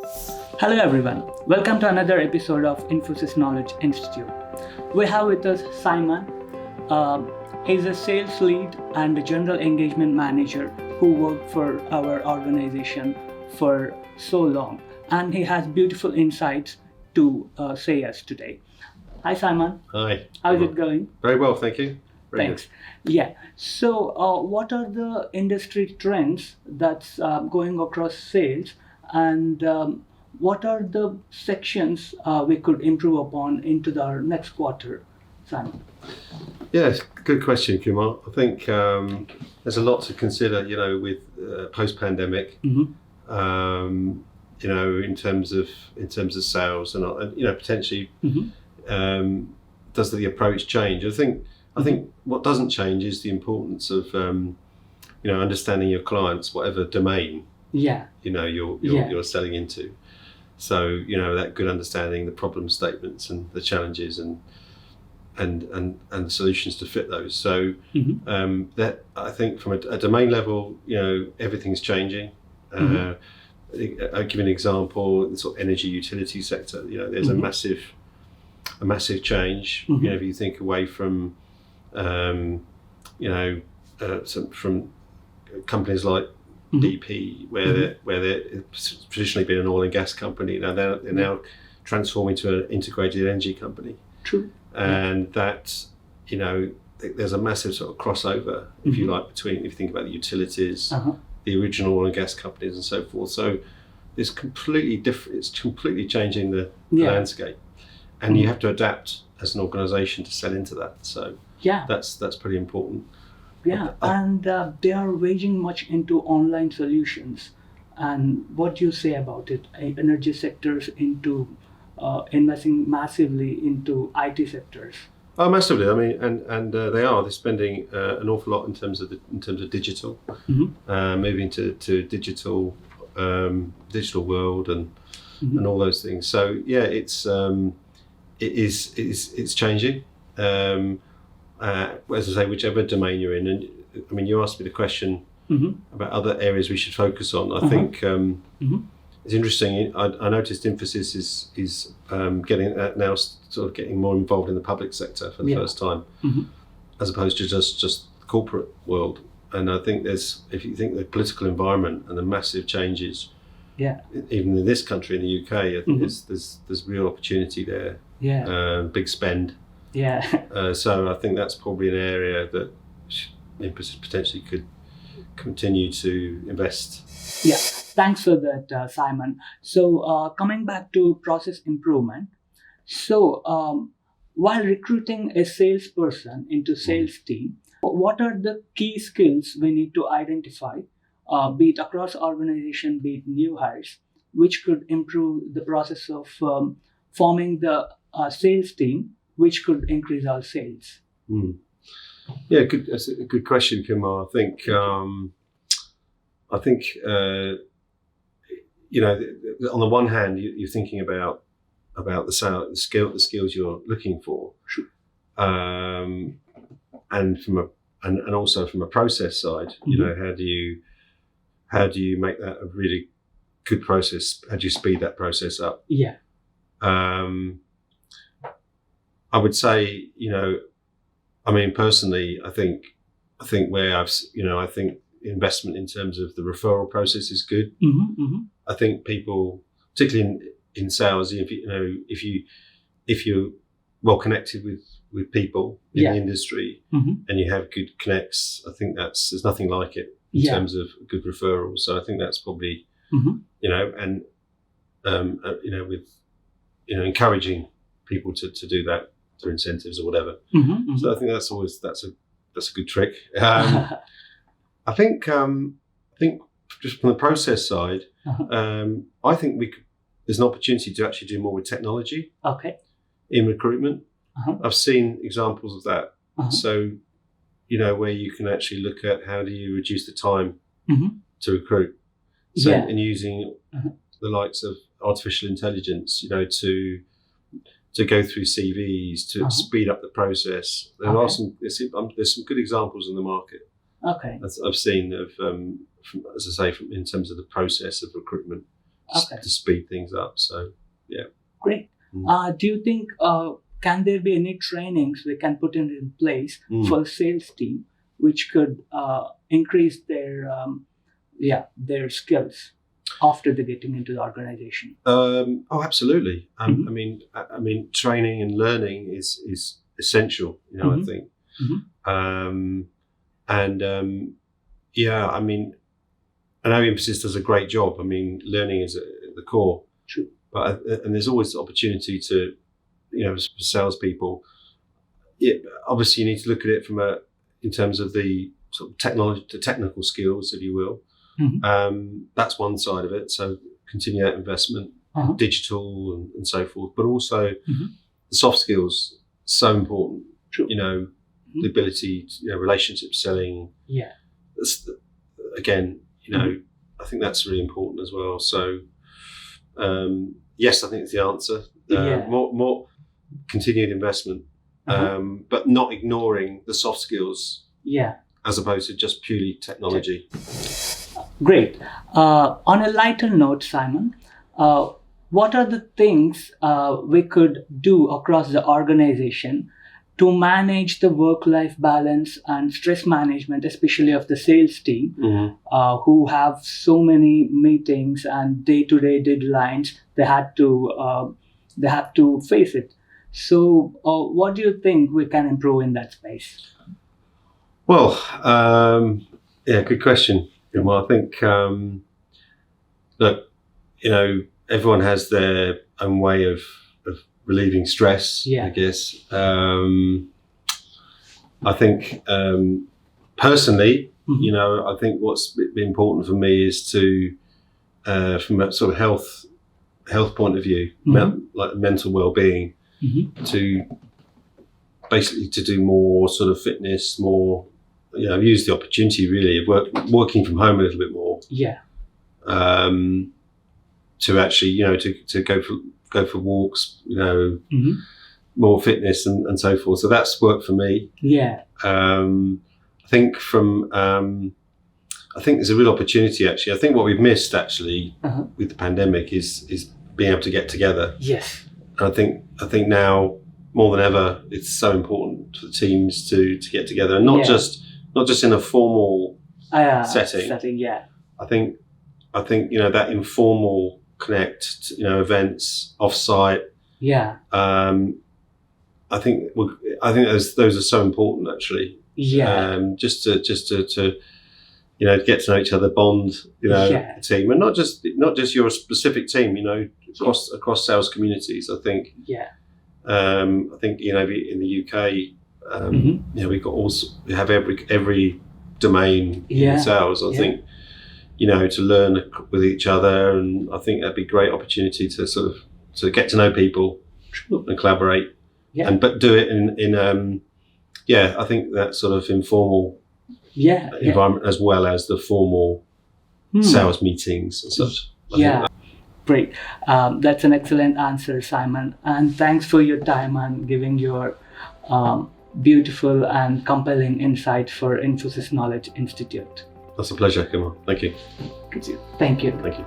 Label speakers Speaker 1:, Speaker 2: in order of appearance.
Speaker 1: Hello everyone, welcome to another episode of Infosys Knowledge Institute. We have with us Simon. He's a sales lead and a general engagement manager who worked for our organization for so long, and he has beautiful insights to say us today. Hi Simon.
Speaker 2: Hi.
Speaker 1: How's it going?
Speaker 2: Very well, thank you. Very
Speaker 1: Thanks. Yeah. So, what are the industry trends that's going across sales, and what are the sections we could improve upon into the next quarter, Simon?
Speaker 2: Good. Yes, good question, Kumar. I think there's a lot to consider, with post-pandemic.
Speaker 1: Mm-hmm.
Speaker 2: In terms of sales and potentially.
Speaker 1: Mm-hmm.
Speaker 2: Does the approach change? I think what doesn't change is the importance of understanding your clients, whatever domain you're selling into. So that good understanding the problem statements and the challenges and the solutions to fit those. So that I think from a domain level, everything's changing. I'll give you an example. The sort of energy utility sector. There's a massive change. If you think away from from companies like BP, where they're traditionally been an oil and gas company. Now they're now transforming to an integrated energy company.
Speaker 1: True.
Speaker 2: And that there's a massive sort of crossover, if you like, between, if you think about the utilities, the original oil and gas companies, and so forth. So it's completely different. It's completely changing the landscape, and you have to adapt as an organisation to sell into that. So that's pretty important.
Speaker 1: Yeah, and they are waging much into online solutions. And what do you say about it? Energy sectors into investing massively into IT sectors.
Speaker 2: Oh, massively. I mean, and they're spending an awful lot in terms of digital, moving to digital world and all those things. So it's changing. As I say, whichever domain you're in, and I mean, you asked me the question about other areas we should focus on. I think it's interesting. I noticed Infosys is getting now sort of getting more involved in the public sector for the first time, as opposed to just the corporate world. And I think if you think the political environment and the massive changes, even in this country, in the UK, I think there's real opportunity there. Big spend. So I think that's probably an area that Infosys potentially could continue to invest.
Speaker 1: Yeah, thanks for that, Simon. So coming back to process improvement. So while recruiting a salesperson into sales team, what are the key skills we need to identify, be it across organization, be it new hires, which could improve the process of forming the sales team, which could increase our sales?
Speaker 2: Yeah, good. That's a good question, Kumar. I think on the one hand, you're thinking about the skills you're looking for, and also from a process side, how do you make that a really good process? How do you speed that process up? I would say, personally, I think where I think investment in terms of the referral process is good. I think people, particularly in sales, if you're well connected with people in the industry and you have good connects, I think there's nothing like it in terms of good referrals. So I think that's probably, with encouraging people to do that through incentives or whatever. So I think that's a good trick. I think just from the process side, I think there's an opportunity to actually do more with technology. In recruitment. I've seen examples of that. So where you can actually look at how do you reduce the time to recruit. So and using the likes of artificial intelligence, to go through CVs, to speed up the process. There's some good examples in the market. I've seen of, in terms of the process of recruitment
Speaker 1: Okay.
Speaker 2: to speed things up. So yeah.
Speaker 1: Great. Do you think can there be any trainings we can put in place for the sales team which could increase their skills after they're getting into the organization?
Speaker 2: Oh, absolutely. I mean, training and learning is essential. I think. Yeah, I mean, I know Emphasis does a great job. I mean, learning is at the core.
Speaker 1: True.
Speaker 2: And there's always the opportunity to, for salespeople. Obviously, you need to look at it in terms of the sort of technical skills, if you will. That's one side of it. So continue that investment, digital and so forth. But also the soft skills, so important.
Speaker 1: True.
Speaker 2: The ability to, relationship selling.
Speaker 1: Yeah.
Speaker 2: Again, I think that's really important as well. So, yes, I think it's the answer. More continued investment, but not ignoring the soft skills. Yeah. As opposed to just purely technology.
Speaker 1: Great. On a lighter note, Simon, what are the things we could do across the organization to manage the work-life balance and stress management, especially of the sales team, who have so many meetings and day-to-day deadlines they have to face it. So, what do you think we can improve in that space?
Speaker 2: Well, good question. Well, I think everyone has their own way of relieving stress, I guess. I think personally, I think what's been important for me is to, from a sort of health point of view, like mental well-being, to basically to do more sort of fitness, more, use the opportunity really of working from home a little bit more.
Speaker 1: Yeah.
Speaker 2: To actually, to go for walks, more fitness and so forth. So that's worked for me.
Speaker 1: Yeah.
Speaker 2: I think I think there's a real opportunity actually. I think what we've missed actually with the pandemic is being able to get together.
Speaker 1: Yes.
Speaker 2: And I think now more than ever, it's so important for the teams to get together, and not just in a formal setting. Yeah. I think that informal connect, events offsite. Yeah. I think those are so important actually. Yeah. Just to get to know each other, bond, the team, and not just your specific team, across sales communities. I think. Yeah. I think in the UK, we have every domain in sales. I think. To learn with each other, and I think that'd be a great opportunity to get to know people and collaborate, but do it in I think that sort of informal environment as well as the formal sales meetings and such.
Speaker 1: Great. That's an excellent answer, Simon, and thanks for your time and giving your beautiful and compelling insight for Infosys Knowledge Institute.
Speaker 2: That's a pleasure, Kumar. Thank you.
Speaker 1: Thank you.
Speaker 2: Thank you.